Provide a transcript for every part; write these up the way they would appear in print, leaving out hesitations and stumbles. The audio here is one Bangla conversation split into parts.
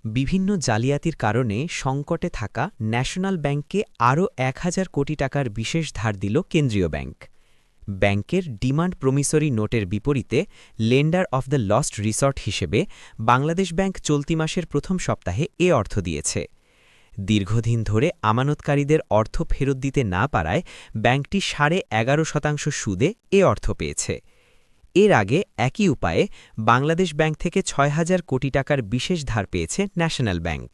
বিভিন্ন জালিয়াতির কারণে সংকটে থাকা ন্যাশনাল ব্যাংককে আরও ১,০০০ কোটি টাকার বিশেষ ধার দিল কেন্দ্রীয় ব্যাংক। ব্যাংকের ডিমান্ড প্রমিসরি নোটের বিপরীতে lender of the lost resort হিসেবে বাংলাদেশ ব্যাংক চলতি মাসের প্রথম সপ্তাহে এ অর্থ দিয়েছে। দীর্ঘদিন ধরে আমানতকারীদের অর্থ ফেরত দিতে না পারায় ব্যাংকটি 11.৫% সুদে এ অর্থ পেয়েছে। এর আগে একই উপায়ে বাংলাদেশ ব্যাংক থেকে ৬,০০০ কোটি টাকার বিশেষ ধার পেয়েছে ন্যাশনাল ব্যাংক।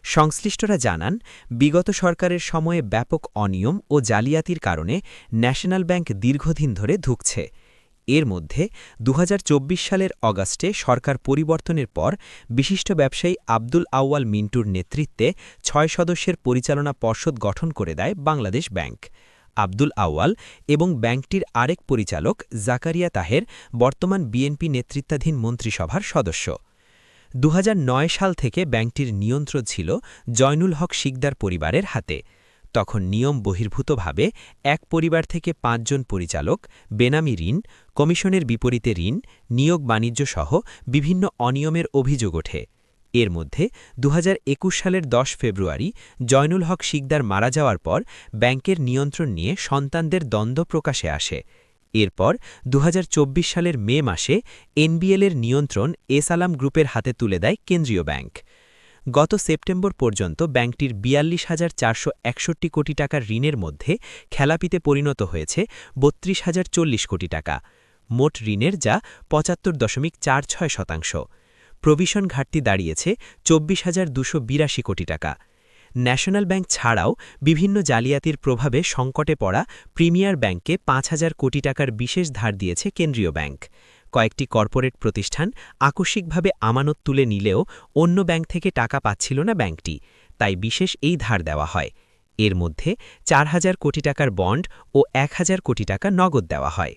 সংশ্লিষ্টরা জানান, বিগত সরকারের সময়ে ব্যাপক অনিয়ম ও জালিয়াতির কারণে ন্যাশনাল ব্যাংক দীর্ঘদিন ধরে ধুঁকছে। এর মধ্যে ২০২৪ সালের অগাস্টে সরকার পরিবর্তনের পর বিশিষ্ট ব্যবসায়ী আব্দুল আউয়াল মিন্টুর নেতৃত্বে ৬ সদস্যের পরিচালনা পর্ষদ গঠন করে দেয় বাংলাদেশ ব্যাংক। আব্দুল আউয়াল এবং ব্যাংকটির আরেক পরিচালক জাকারিয়া তাহের বর্তমান বিএনপি নেতৃত্বাধীন মন্ত্রিসভার সদস্য। ২০০৯ সাল থেকে ব্যাংকটির নিয়ন্ত্রণ ছিল জয়নুল হক শিকদার পরিবারের হাতে। তখন নিয়ম বহির্ভূতভাবে এক পরিবার থেকে ৫ জন পরিচালক, বেনামি ঋণ, কমিশনের বিপরীতে ঋণ, নিয়োগ বাণিজ্য সহ বিভিন্ন অনিয়মের অভিযোগ ওঠে। এর মধ্যে ২০২১ সালের ১০ ফেব্রুয়ারি জয়নুল হক শিকদার মারা যাওয়ার পর ব্যাংকের নিয়ন্ত্রণ নিয়ে সন্তানদের দ্বন্দ্ব প্রকাশে আসে। এরপর ২০২৪ সালের মে মাসে এনবিএলের নিয়ন্ত্রণ এস-আলাম গ্রুপের হাতে তুলে দেয় কেন্দ্রীয় ব্যাংক। গত সেপ্টেম্বর পর্যন্ত ব্যাংকটির ৪২,৪৬১ কোটি টাকার ঋণের মধ্যে খেলাপিতে পরিণত হয়েছে ৩২,০৪০ কোটি টাকা। মোট ঋণের যা ৭৫.৪৬%। প্রভিশন ঘাটতি দাঁড়িয়েছে ২৪,২৮২ কোটি টাকা। ন্যাশনাল ব্যাংক ছাড়াও বিভিন্ন জালিয়াতির প্রভাবে সংকটে পড়া প্রিমিয়ার ব্যাংককে ৫,০০০ কোটি টাকার বিশেষ ধার দিয়েছে কেন্দ্রীয় ব্যাংক। কয়েকটি কর্পোরেট প্রতিষ্ঠান আকস্মিকভাবে আমানত তুলে নিলেও অন্য ব্যাংক থেকে টাকা পাচ্ছিল না ব্যাংকটি, তাই বিশেষ এই ধার দেওয়া হয়। এর মধ্যে ৪,০০০ কোটি টাকার বন্ড ও ১,০০০ কোটি টাকা নগদ দেওয়া হয়।